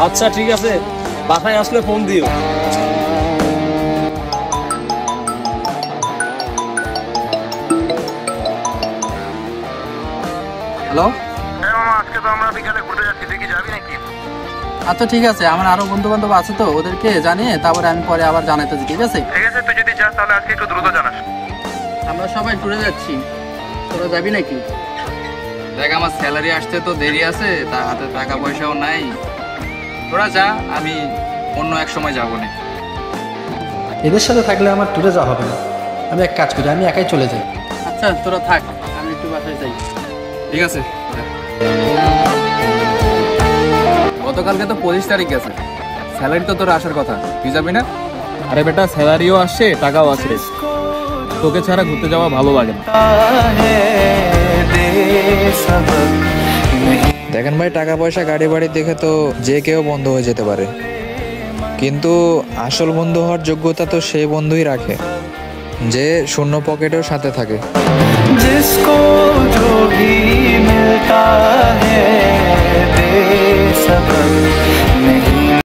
আচ্ছা ঠিক আছে, বাসায় আসলে ফোন দিও। হ্যালো। হ্যাঁ মামা, আজকে তো আমরা বিকালে ঘুরতে যাচ্ছি, তুই কি যাবি নাকি? আচ্ছা ঠিক আছে, আমার আরো বন্ধু বান্ধব আছে তো, ওদেরকে জানিয়ে তারপরে আমি পরে আবার জানাইতেছি। ঠিক আছে ঠিক আছে, তুই যদি যাস তাহলে আজকে একটু দ্রুত জানাস। আমরা সবাই ট্যুরে যাচ্ছি, তোরা যাবি নাকি? দেখ আমার স্যালারি আসতে তো দেরি আছে, তা হাতে টাকা পয়সাও নাই। তোরা যা, আমি অন্য এক সময় যাবো না। এদের সাথে থাকলে আমার ট্যুরে যাওয়া হবে না। আমি এক কাজ করি, আমি একাই চলে যাই। আচ্ছা তোরা থাক, আমি একটু বাসায় যাই। ঠিক আছে। গতকালকে তো 25 তারিখ গেছে, স্যালারি তো তোর আসার কথা, তুই যাবি না? আরে বেটা, স্যালারিও আসছে, টাকাও আসছে, তোকে ছাড়া ঘুরতে যাওয়া ভালো লাগে না। দেখেন ভাই, টাকা পয়সা গাড়ি বাড়ি দেখে তো যে কেউ বন্ধু হয়ে যেতে পারে, কিন্তু আসল বন্ধু হওয়ার যোগ্যতা তো সেই বন্ধুই রাখে যে শূন্য পকেটেও সাথে থাকে।